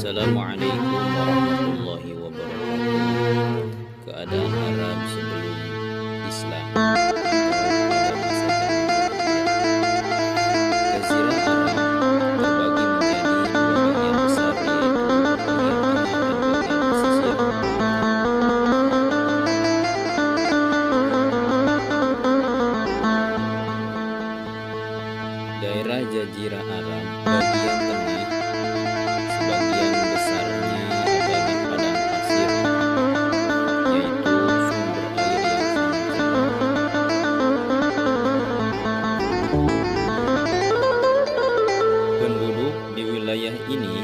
Assalamualaikum warahmatullahi wabarakatuh. Keadaan Arab sebelum Islam pada masa jahiliyah. Jazirah Arab terbagi menjadi dua bagian besar, yaitu bagian tengah dan bagian pesisir. Daerah Jazirah Arab bagian tengah sebagian besarnya adalah padang pasir, yaitu sumber air yang sangat jernih. Penduduk di wilayah ini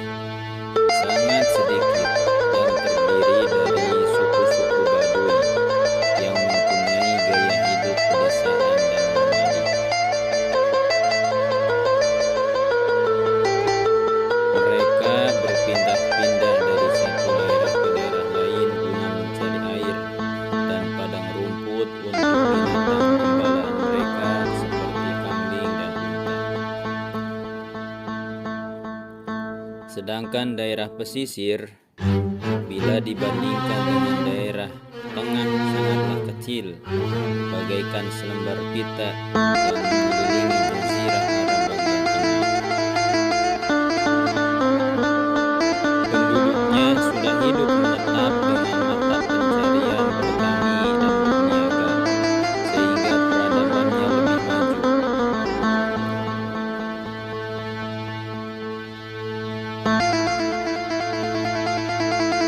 sangat sedikit dan terdiri dari suku-suku Baduy yang mempunyai gaya hidup pedesaan dan nomadi. Mereka berpindah-pindah dari satu daerah ke daerah lain guna mencari air dan padang rumput untuk binatang gembala mereka seperti kambing dan unta. Sedangkan daerah pesisir, bila dibandingkan dengan daerah tengah, sangatlah kecil, bagaikan selembar pita yang mengelilingi jazirah Arab bagian tengah. Penduduknya sudah hidup menetap dengan mata pencarian bertani dan berniaga, sehingga peradabannya lebih maju.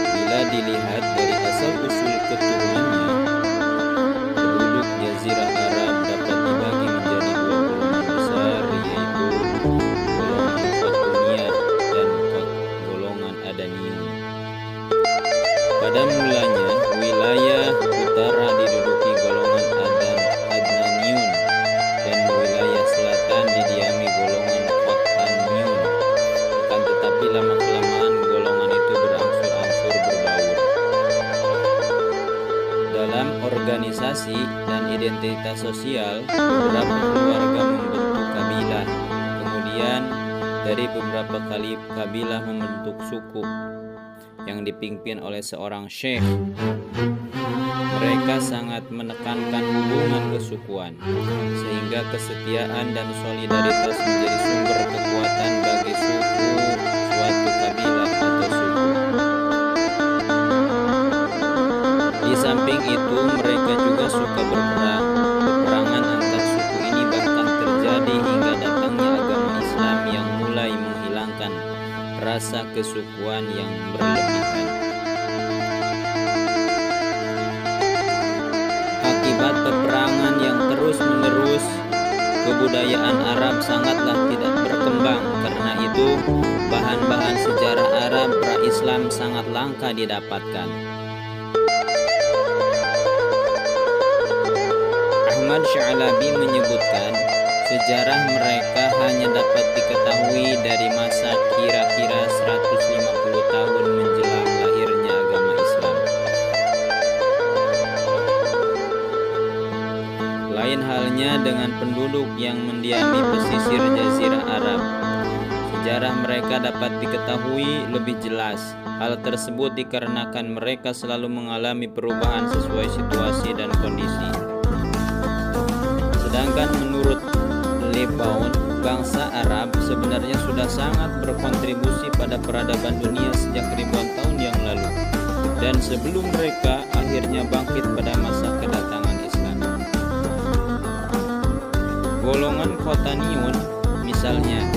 Bila dilihat dari asal-usul keturunannya, penduduk Jazirah Arab dapat dibagi menjadi dua golongan besar, yaitu golongan Qatuniyah dan golongan Adaniyun. Pada mulanya, wilayah utara diduduki golongan Adnaniyun dan wilayah selatan didiami golongan Qataniyun. Akan tetapi lama-kelamaan golongan itu berangsur-angsur berbaur. Dalam organisasi dan identitas sosial, beberapa keluarga membentuk kabilah. Kemudian dari beberapa kabilah membentuk suku yang dipimpin oleh seorang syekh. Mereka sangat menekankan hubungan kesukuan, sehingga kesetiaan dan solidaritas menjadi sumber kekuatan bagi suatu kabilah atau suku. Di samping itu, mereka juga suka berperang. Peperangan antar suku ini bahkan terjadi hingga datangnya agama Islam yang mulai menghilangkan rasa kesukuan yang berlebihan. Akibat peperangan yang terus-menerus, kebudayaan Arab sangatlah tidak berkembang. Karena itu, bahan-bahan sejarah Arab pra-Islam sangat langka didapatkan. Ahmad Sya'labi menyebutkan, sejarah mereka hanya dapat diketahui dari masa kira-kira 150 tahun menjelang lahirnya agama Islam. Lain halnya dengan penduduk yang mendiami pesisir Jazirah Arab. Sejarah mereka dapat diketahui lebih jelas. Hal tersebut dikarenakan mereka selalu mengalami perubahan sesuai situasi dan kondisi. Sedangkan menurut Le Bon, bangsa Arab sebenarnya sudah sangat berkontribusi pada peradaban dunia sejak ribuan tahun yang lalu, dan sebelum mereka akhirnya bangkit pada masa kedatangan Islam. Golongan Qataniyun misalnya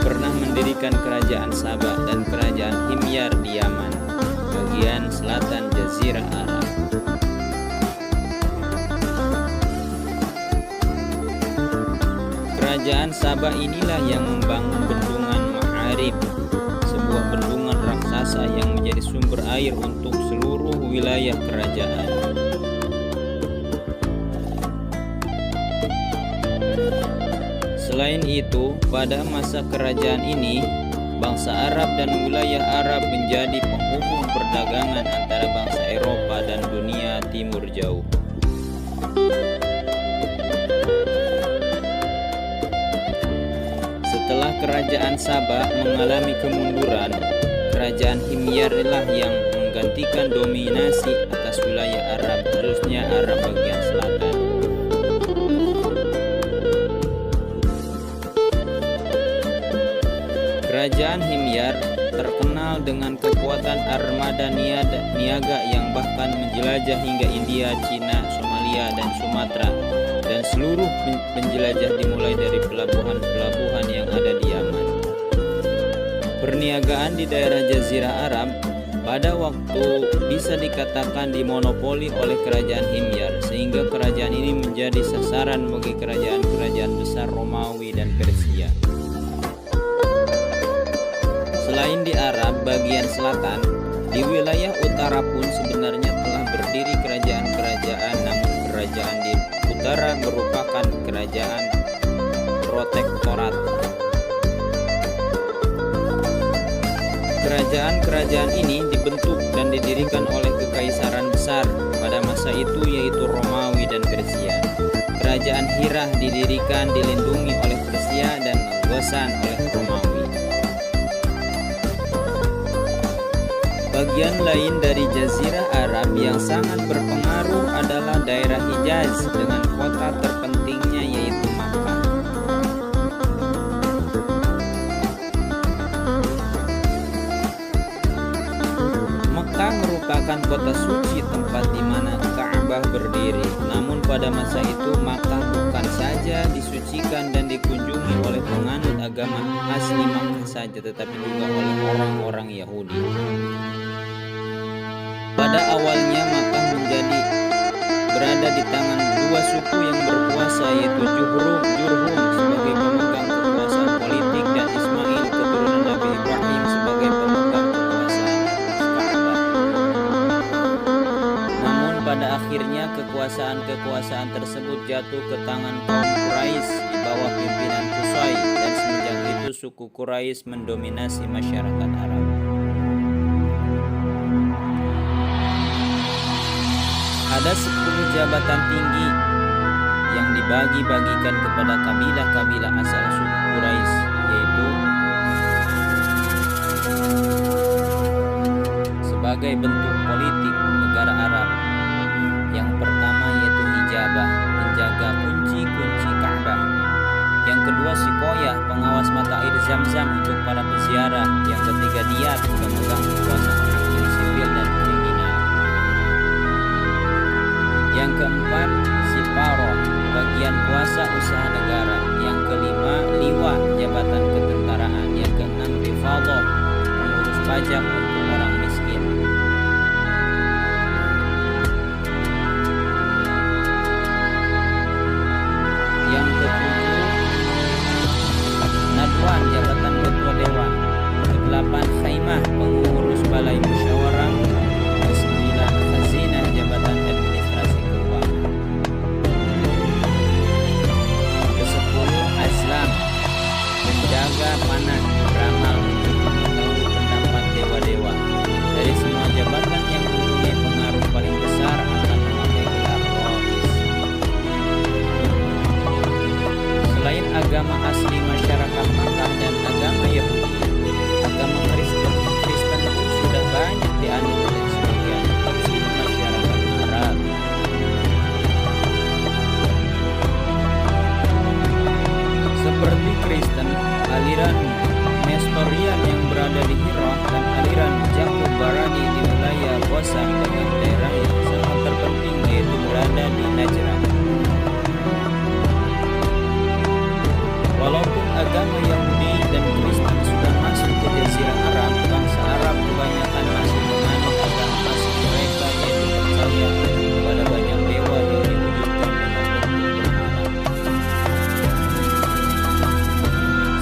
pernah mendirikan kerajaan Sabah dan kerajaan Himyar di Yaman, bagian selatan Jazirah Arab. Kerajaan Sabah inilah yang membangun bendungan Ma'arib, sebuah bendungan raksasa yang menjadi sumber air untuk seluruh wilayah kerajaan. Selain itu, pada masa kerajaan ini, bangsa Arab dan wilayah Arab menjadi penghubung perdagangan antara bangsa Eropa dan dunia Timur Jauh. Setelah kerajaan Sabah mengalami kemunduran, kerajaan Himyar lah yang menggantikan dominasi atas wilayah Arab, khususnya Arab bagian selatan. Kerajaan Himyar terkenal dengan kekuatan armada niaga yang bahkan menjelajah hingga India, Cina, Somalia, dan Sumatera, dan seluruh penjelajah dimulai dari pelabuhan-pelabuhan yang ada di Yaman. Perniagaan di daerah Jazirah Arab pada waktu bisa dikatakan dimonopoli oleh kerajaan Himyar, sehingga kerajaan ini menjadi sasaran bagi kerajaan-kerajaan besar Romawi dan Persia. Selain di Arab bagian selatan, di wilayah utara pun sebenarnya telah berdiri kerajaan-kerajaan, namun kerajaan di utara merupakan kerajaan protektorat. Kerajaan-kerajaan ini dibentuk dan didirikan oleh kekaisaran besar pada masa itu, yaitu Romawi dan Persia. Kerajaan Hirah didirikan dilindungi oleh Persia dan Ghassan oleh Romawi. Bagian lain dari Jazirah Arab yang sangat berpengaruh adalah daerah Hijaz dengan kota terpentingnya yaitu Makkah. Makkah merupakan kota suci, tempat di mana Ka'bah berdiri. Namun pada masa itu Makkah bukan saja disucikan dan dikunjungi oleh penganut agama asli Makkah saja, tetapi juga oleh orang-orang Yahudi. Pada awalnya Makkah berada di tangan dua suku yang berkuasa, yaitu Jurhum sebagai pemegang kekuasaan politik dan Ismail keturunan Nabi Ibrahim sebagai pemegang kekuasaan Ka'bah. Namun pada akhirnya kekuasaan tersebut jatuh ke tangan kaum Quraisy di bawah pimpinan Qusay, dan semenjak itu suku Quraisy mendominasi masyarakat Arab. Ada 10 jabatan tinggi yang dibagi-bagikan kepada kabilah-kabilah asal suku Quraisy, yaitu sebagai bentuk politik negara Arab. Yang pertama yaitu Hijabah, penjaga kunci-kunci Ka'bah. Yang kedua Sikoyah, pengawas mata air Zam-Zam untuk para peziarah. Yang ketiga Diyat, pemegang kekuasaan hakim sipil dan kriminal. Yang keempat Siparo, bagian kuasa usaha negara. Yang kelima Liwa, jabatan ketentaraan. Yang keenam Rifadhah, pengurus pajak untuk orang miskin. Yang ketujuh Nadwan, jabatan ketua dewan. Kedelapan Khaimah, pengurus balai musyawarah. Kesembilan Khazinah, jabatan administrasi keuangan. Kesepuluh Azlam, penjaga panah beramal untuk mengetahui pendapat dewa-dewa. Dari semua jabatan yang mempunyai pengaruh paling besar akan memakai gelar Rais. Selain agama asli masyarakat Makkah dan agama Yahudi, agama Kristen pun sudah banyak dianut oleh sebagian kecil masyarakat Arab. Seperti Kristen, aliran Nestorian yang berada di Hira dan aliran Jakub Barani di wilayah Ghassan dengan daerah yang sangat terpenting yaitu berada di Najran. Walaupun agama Yahudi dan Kristen sudah masuk ke Jazirah Arab, bangsa Arab kebanyakan masih menganut agama asli mereka, yaitu percaya kepada banyak dewa yang diwujudkan dengan bentuk berhala.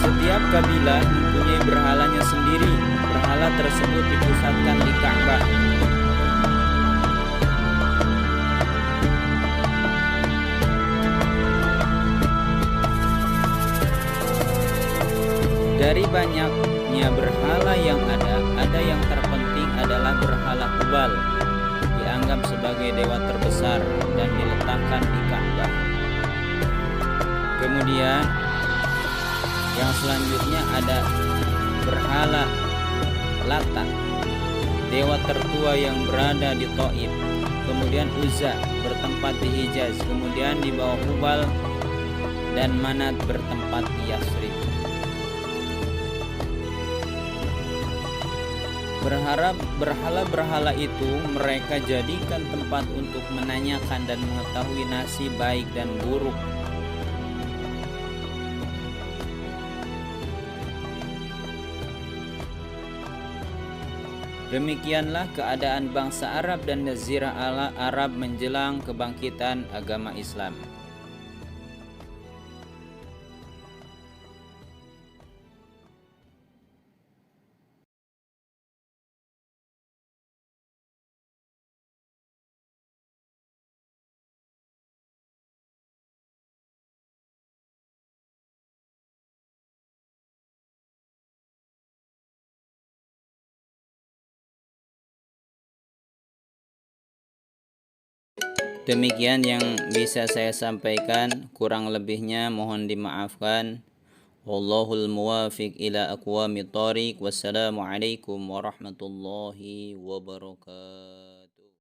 Setiap kabilah mempunyai berhalanya sendiri. Berhala tersebut dipusatkan di Ka'bah. Dari banyaknya berhala yang ada yang terpenting adalah berhala Hubal, dianggap sebagai dewa terbesar dan diletakkan di Ka'bah. Kemudian yang selanjutnya ada berhala Lata, dewa tertua yang berada di Thaif. Kemudian Uzza bertempat di Hijaz. Kemudian di bawah Hubal dan Manat bertempat di Yasrib. Berhala-berhala itu mereka jadikan tempat untuk menanyakan dan mengetahui nasib baik dan buruk. Demikianlah keadaan bangsa Arab dan Jazirah Arab menjelang kebangkitan agama Islam. Demikian yang bisa saya sampaikan, kurang lebihnya mohon dimaafkan. Wallahul muwafiq ila aqwamit thoriq. Wassalamualaikum warahmatullahi wabarakatuh.